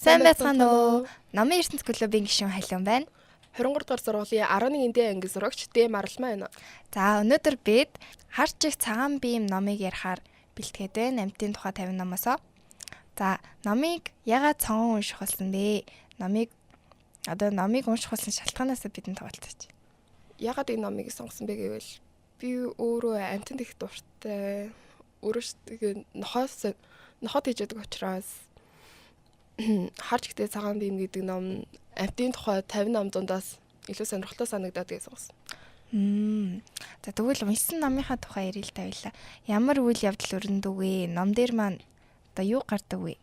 Сайн байцгаана уу? Намын ертөнц клубын гишүүн Халиун байна. 23 дугаар сургуулийн 11-д анги сурагч Дэм Аралмаа байна. За өнөөдөр бид харж их цагаан бием номыг ярихаар бэлтгээд байна. Амьтын тухай 50 номосоо. За номыг ягаад цонхон унших болсон бэ? Номыг унших болсон шалтгаанаас бидэнд тоолцооч. Ягаад энэ номыг сонгосон бэ гэвэл би өөрөө амьтанд их дуртай. Өөрөөсөө нохот хийж яадаг учраас харж ихтэй цагаан бием гэдэг ном амьтын тухай 50 ном дундаас илүү сонирхолтой санагдаад гэж сонгосон. За тэгвэл уншсан номынхаа тухай ярил л тавилаа. Ямар үйл явдал өрнөдөг вэ? Ном дээр маань юу гардаг вэ?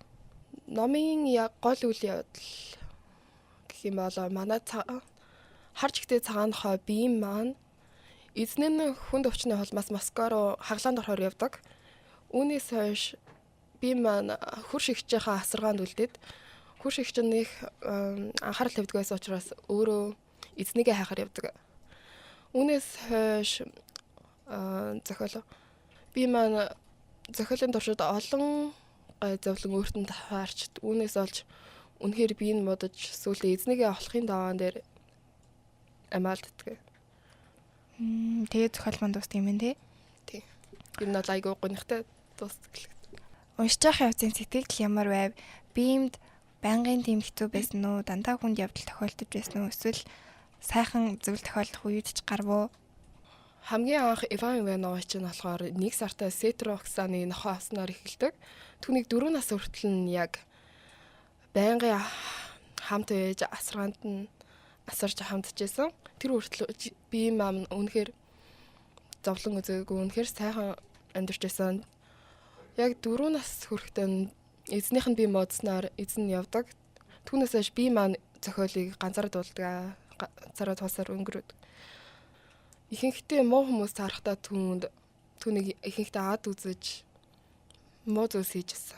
Номын гол үйл явдал гэх юм бол манай харж ихтэй цагааныхаа бием маань эзэн нь хүнд өвчнөө холмоос Москва руу хаглаанд орохоор явдаг. Үүнээс хойш бием маань хурш ихчийнхаа асаргаанд үлдээд хурш ихч нь их анхаарал тавьдаг байсан учраас өөрөө эзнийгээ хайхаар явдаг. Үүнээс хойш бием маань зохиолын туршид олон зовлон өөртөө таваарч үүнээс олж үнэхээр бие нь модож сүүлдээ эзнийгээ олохын даваан дээр амаалддаг. Тэгээд зохиол маань дуустдаг юм байна тий. Тэр нь айгүй гонхтой дуустдаг. Уншиж явах явцын сэтгэл ямар байв? Биемд байнгын тийм хэцүү байсан уу? Дандаа хүнд явдал тохиолдож байсан уу? Эсвэл сайхан зүйл тохиолдох үед ч гарвуу? Хамгийн анх Иван Иванович нь болохоор 1 сартаа Сетроксаны нохоо авснаар эхэлдэг. Түүнийг 4 нас хүртэл нь яг байнгын хамт байж асаргаанд нь асарч хамтжсэн. Тэр хүртэл бием маань үнэхээр зовлон үзээгүй, үнэхээр сайхан амьдарч байсан. Яг 4 нас хүрэхдээ эзнийх нь бие модсноор эзэн нь явдаг. Түүнээс хойш бие маань зохиолыг ганцаараа дуулдаг, ганцаараа туусаар өнгөрөөд. Ихэнхдээ муу хүмүүс харахтаа түүнийг ихэнхдээ ад үзэж муу зүйлс хийжсэн.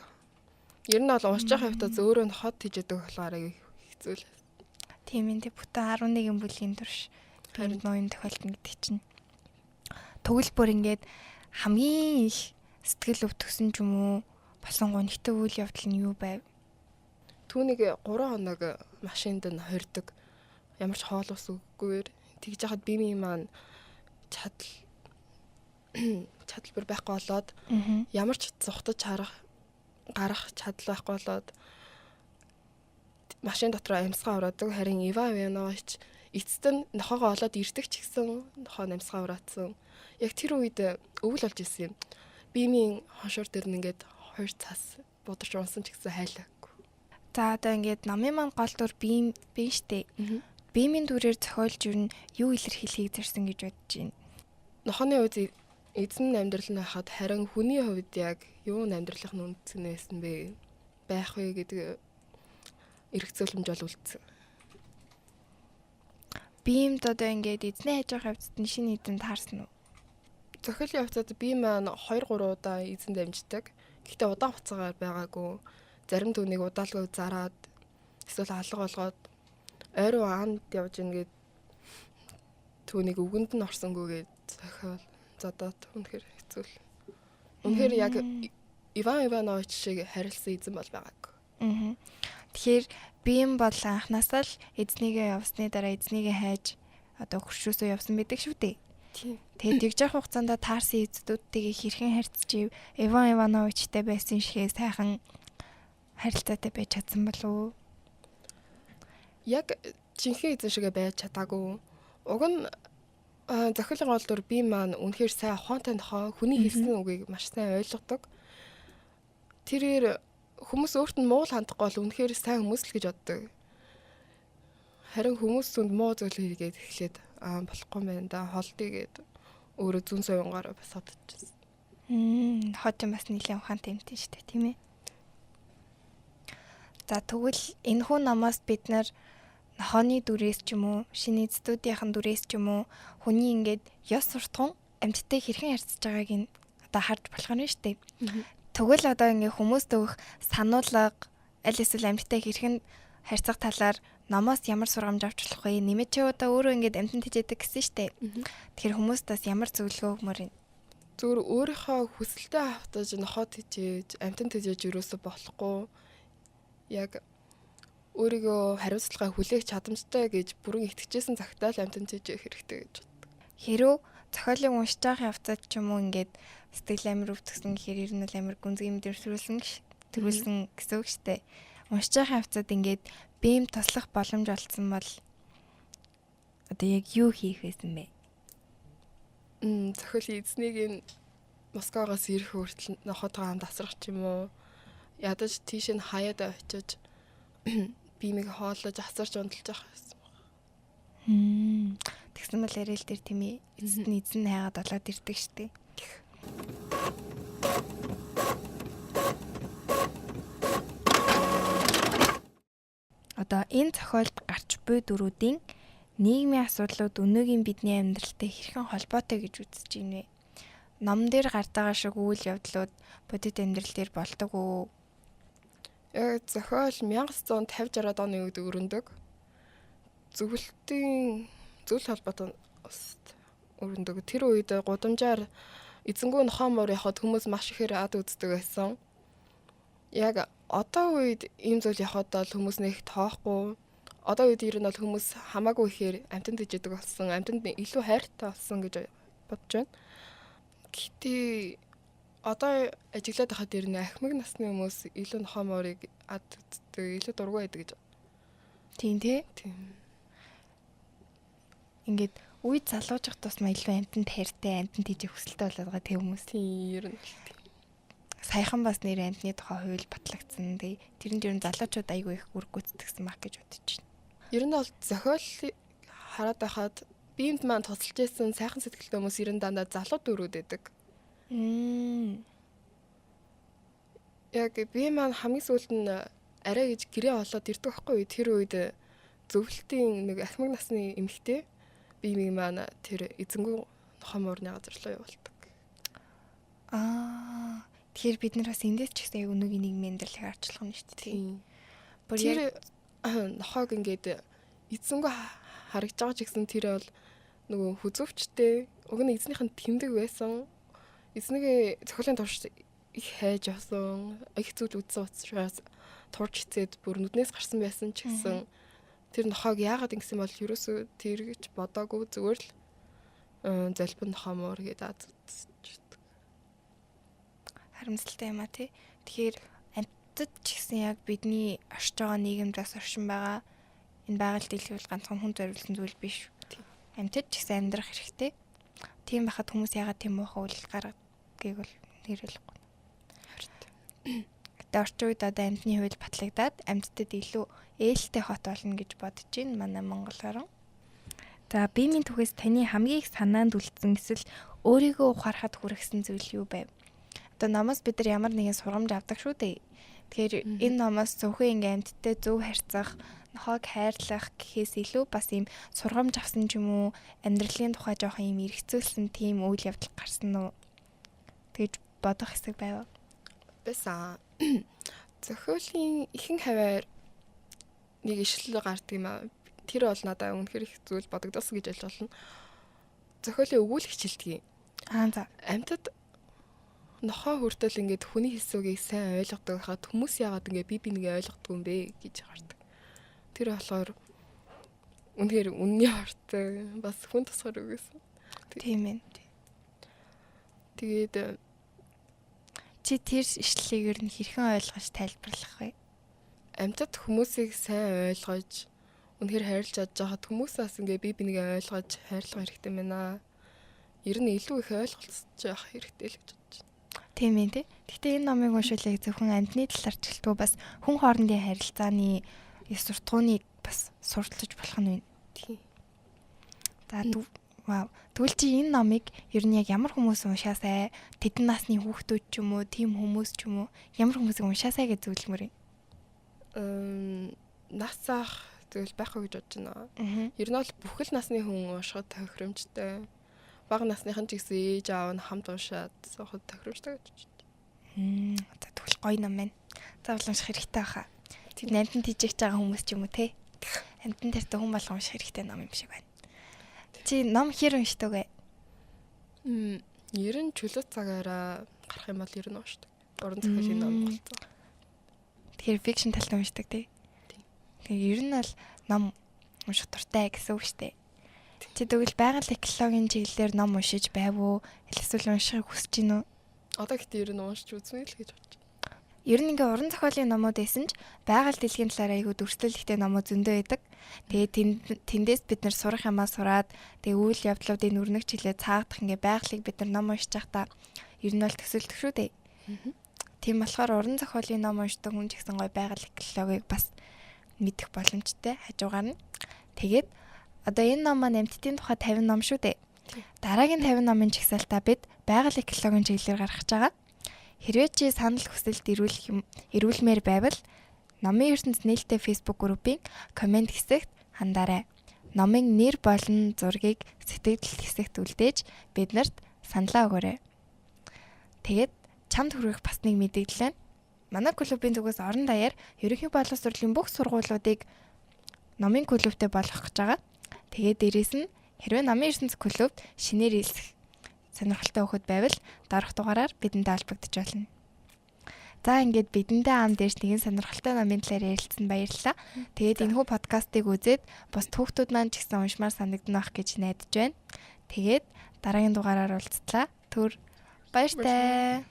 Ер нь бол уншиж байгаа хэвтаа зөөрөө хот хийжэдэг болохоор хэцүү л. Тийм ээ, бүтэн 11 бүлгийн турш биемд муу юм тохиолдно гэдэг чинь. Тэгвэл бүр ингээд хамгийн их сэтгэл өвтгсөн ч юм уу болсон гонхтой үйл явдал нь юу байв? Түүнийг 3 хоног машинд нь хордог. Ямар ч хоол ус үгүйгээр тэгж яхад биемийн маань чадал байхгүй болоод ямар ч зүхтаж гарах чадал байхгүй болоод машин дотроо амьсгаа ураадаг. Харин Иван Иванович эцэст нь нохоогоо олоод ирдэг ч гэсэн нохоо амьсгаа ураацсан. Яг тэр үед өвөл болж исэн юм. Биемийн хоншуур дээр нь ингээд 2 цас бодож унсан ч гэсэн хайлаагүй. За одоо ингээд номын маань гол дүр бием штэ. Биемийн дүрээр зохиолж юу илэрхийлэхийг зорьсон гэж бодож байна. Нохооны үед эзэн амьдрал нь хахад харин хүний хувьд яг юу амьдралын үндэс нь байсан бэ? Байх вэ гэдэг эргцүүлэмж бол үлдсэн. Биемд одоо ингээд эзний хайж байгаа хавцад нь шинэ эзэн таарсан уу? Зохиолын явцад бие маань 2-3 удаа эзэнд амждаг. Гэхдээ удаан хугацаагаар байгаагүй. Зарим түүнийг удаалгүй зараад эсвэл алга болгоод ойруу анд явж ингээд түүнийг үгэнд нь орсонгүйгээд зохиол задаад үнэхээр хэцүү л. Үнэхээр яг Иван Иванович шиг харилсан эзэн бол байгаагүй. Тэгэхээр бием бол анхнаасаа л эзнийгээ явсны дараа эзнийгээ хайж одоо хуршуусоо явсан байдаг шүү дээ. Тэгээд тэгж явах хугацаанд таарсан эзэдүүдтэйгээ хэрхэн харьцаж Иван Ивановичтэй байсан шигээ сайхан харилцаатай байж чадсан болов уу? Яг жинхэнэ эзэн шигээ байж чадаагүй. Уг нь зохиолын гол дүр бием маань үнэхээр сайн ухаантай нохоо хүний хэлсэн үгийг маш сайн ойлгодог. Тэрээр хүмүүс өөрт нь муу хандахгүй бол үнэхээр сайн хүмүүс л гэж боддог. Харин хүмүүс түнд муу зүйл хийгээд эхлээд болохгүй юм байна да холдъё гэд өөрөө зүүн совингоор бас бодчихсон. Хот юм бас нэлээд ухаантай юмтай шүү дээ, тийм ээ. За тэгвэл энэ хүн номоос бид нар нохооны дүрээс ч юм уу, шинэ эзэдүүдийнхэн дүрээс ч юм уу, хүний ингээд ёс суртахуун амьтдаа хэрхэн харьцаж байгааг нь одоо харж болох нь шүү дээ. Тэгвэл одоо ингээд хүмүүст өгөх сануулга аль эсвэл амьтдаа хэрхэн харьцах талаар номоос ямар сургамж авч болох вэ? Нэмээд чи одоо өөрөө ингээд амьтанд хийжэдэг гэсэн шүү дээ. Тэгэхээр хүмүүст бас ямар зөвлөгөө өгмөр юм? Зүгээр өөрийнхөө хүсэлтэд автаж нохоод хийжээж, амьтанд хийжээж юусоо болохгүй. Яг өөрийгөө хариуцлагаа хүлээх чадамжтай гэж бүрэн итгэжсэн цагтаа л амтан цэжих хэрэгтэй гэж боддог. Хэрв зохиолыг уншиж байгаа явцад ч юм уу ингээд сэтгэл амир өвтгсөн гэхээр ер нь бол амир гүнзгий мэдэрсүүлсэн гэсэн үг штэ. Уншиж байгаа явцад ингээд бием туслах боломж олцсон бол одоо яг юу хийх байсан бэ? Зохиолын эзнийг нь Москвагаас ирэх хүртэл нохотоо хамт асрах ч юм уу. Ядаж тийш нь хаяад очиж биемийг хооллож асарч унталж явах гэсэн. Тэгсэн бол яриа л дээр тийм ээ. Эзэн хайгаад болоод ирдэг штэ. Одоо энэ зохиолд гарч буй дөрүүдийн нийгмийн асуудлууд өнөөгийн бидний амьдралтай хэрхэн холбоотой гэж үзэж байна вэ? Ном дээр гардаг шиг үйл явдлууд бодит амьдрал дээр болдог уу? Яг зохиол 1950-60-аад оны үед өрнөдөг. Зөвлөлтийн зүйл холбоотой өрнөдөг. Тэр үед гудамжаар эзэнгүү нохоо мөр яхад хүмүүс маш ихээр ад үздэг байсан. Яг одоо үед ийм зүйл яхад бол хүмүүс нэг тоохгүй. Одоо үед ер нь бол хүмүүс хамаагүй ихээр амтанд дэждэг болсон. Амтанд илүү хайртай болсон гэж бодож байна. Гэтэ одоо ажиглаад байхад ер нь ахмад насны хүмүүс илүү нохоо морыг ад үздэг, илүү дургүй байдаг гэж. Тийм тий. Тийм. Ингээд үед залуужих тусмаа илүү амтанд хайртай, амтанд хийжих хүсэлтэй болоод байгаа тийм хүмүүс. Тийм ер нь. Саяхан бас нэр амтны тухай хууль батлагдсан. Тэр нь ер нь залуучууд айгүй их үр гүйцэтгэсэн баг гэж бодож байна. Ер нь бол зохиол хараад байхад биемд маань тусалж байсан сайхан сэтгэлтэй хүмүүс ер нь дандаа залуу дөрүүд байдаг. Яг би маань хамгийн сүүлд нь арай гэж гэрээ олоод ирдэг байхгүй юу? Тэр үед зөвлөлтийн нэг ахмад насны эмэгтэй биемийг маань тэр эзэнгүү нохоморны газар руу явуулдаг. Тэгэхээр бид нар бас эндээс ч гэсэн өнөөгийн нийгмийн амьдралыг арчлах нь шүү дээ. Тэр нохоог ингээд эзэнгүү харагдж байгаа ч гэсэн тэр бол нөгөө хүзөвчтэй уг нь эзнийх нь тэмдэг байсан. Эзнийг зохиолын турш их хайж авсан, их зүйл үзсэн учраас турж хицээд бүр нүднээс гарсан байсан ч гэсэн тэр нохоог яагаад ингэсэн бол ерөөсөө тэргэж бодоогүй зүгээр л залбин нохомор гэдэг үзчихдэг. Харамсалтай юм а тий. Тэгэхээр амьтад ч гэсэн яг бидний оршиж байгаа нийгэмд бас оршин байгаа энэ байгаль дэлхийд ганцхан хүн зориулсан зүйл биш. Амьтад ч гэсэн амьдрах хэрэгтэй. Тийм байхад хүмүүс яагаад тийм муухай үйл гаргадгийг бол нэрэлэхгүй. Гэтэ орчин үед одоо амьтны хууль батлагдаад амьтдад илүү ээлтэй хот болно гэж бодож байна манай Монгол орн. За биемийн түүхээс таны хамгийн их санаанд үлдсэн эсвэл өөрийгөө ухаарахад хүргэсэн зүйл юу байв? Одоо номоос бид нар ямар нэгэн сургамж авдаг шүү дээ. Тэгэхээр энэ номоос зөвхөн ингээм амьтдад зөв харьцах, нохоог хайрлах гэхээс илүү бас ийм сургамж авсан ч юм уу, амьдралын тухай жоохон ийм эргэцүүлсэн тийм үйл явдал гарсан уу? Тэгж бодох хэсэг байв. Бэсаа. Зохиолын ихэнх хаваар нэг ишлэл гардаг юм аа. Тэр бол надад үнэхээр их зүйл бодогдсон гэж ойлгож байна. Зохиолын өгүүлэх хичээлдэг. За. Амьтад нохоо хүртэл ингээд хүний хэлсүүгийг сайн ойлгодог хахад хүмүүс яагаад ингээд би нэгэ ойлгохгүй юм бэ гэж гардаг. Тэр болохоор үнэхээр үнний хортой бас хүн тусгаар үгүйсэн. Тийм ээ. Тэгээд чи тэр ишлэлийг ер нь хэрхэн ойлгож тайлбарлах вэ? Амьтад хүмүүсийг сайн ойлгож үнэхээр хайрлаж чадж байхад хүмүүсээс ингээ би нэгэ ойлгож хайрлах хэрэгтэй байна. Ер нь илүү их ойлголцож явах хэрэгтэй л гэж бодож байна. Тийм ээ тий. Гэхдээ энэ номыг уншуулъя зөвхөн амьтны талаар ч гэлтгүй бас хүн хоорондын харилцааны суртахууныг бас суралцаж болох нь байна. Тийм. За вау. Тэгвэл чи энэ номыг ер нь яг ямар хүмүүс уншаасай? Тэдэн насны хүүхдүүд ч юм уу, тийм хүмүүс ч юм уу, ямар хүмүүсийг уншаасай гэж зөвлөмөр юм? Нас цаах зүйл байхгүй гэж бодож байна. Ер нь бол бүх л насны хүн уншихад тохиромжтой. Бага насныхан ч гэсэн ээж аав нь хамт уншаад соход тохиромжтой гэж бодож байна. За тэгвэл гоё ном байна. Заавал унших хэрэгтэй баха. Тийм амтнд хийж байгаа хүмүүс ч юм уу те. Амтнд тартай хүн болгон унших хэрэгтэй ном юм шиг байна. Чи ном хэр уншдаг вэ? Ер нь чөлөө цагаараа гарах юм бол ер нь уншдаг. Уран зохиолын ном болцоо. Тэгэхээр фикшн талтай уншдаг тий. Тэгээ ер нь бол ном унших дуртай гэсэн үг шүү дээ. Чи тэгвэл байгаль экологийн чиглэлээр ном уншиж байв уу? Эсвэл уншихыг хүсэж гин үү? Одоо гэхдээ ер нь уншиж үзнэ л гэж бодож байна. Ер нь ингээ уран зохиолын номууд байсан ч байгаль дэлхийн талаар айгүй дүрслэлтэй номууд зөндөө байдаг. Тэгээ тэндээс бид нар сурах юмаа сураад тэгээ үйл явдлуудын өрнөг чилээ цаагдах ингээ байгалыг бид нар ном уншиж байхдаа ер нь бол төсөөлдөг шүү дээ. Тийм болохоор уран зохиолын ном уншдаг хүн ч гэсэн гоё байгаль экологийг бас мэдэх боломжтой хажуугаар нь. Тэгээд одоо энэ ном маань амьтдын тухай 50 ном шүү дээ. Дараагийн 50 номын жагсаалтаа бид байгаль экологийн чиглэлээр гаргаж байгаа. Хэрвээ чи санал хүсэлт ирүүлмээр байвал Номын ертөнц нээлттэй Facebook группийн комент хэсэгт хандаарай. Номын нэр болон зургийг сэтгэл хэсэгт үлдээж биднэрт саналаа өгөөрэй. Тэгээд чамд хүргэх бас нэг мэдээлэл байна. Манай клубын зүгээс орон даяар ерөнхий боловсролын бүх сургуулиудыг номын клубтэй болгох гэж байгаа. Тэгээд дээрэс нь хэрвээ Номын ертөнц клубт шинээр хэлсэх сонирхолтой хөхөд байвал дараах дугаараар бидэнтэй холбогдож болно. За ингээд бидэндээ ам дээрс нэгэн сонирхолтой номын талаар ярилцсан баярлалаа. Тэгээд энэхүү подкастыг үзээд бас түүхтүүд маань ч гэсэн уншмаар санагдана гэж найдаж байна. Тэгээд дараагийн дугаараар уулзтлаа. Түр баяртай.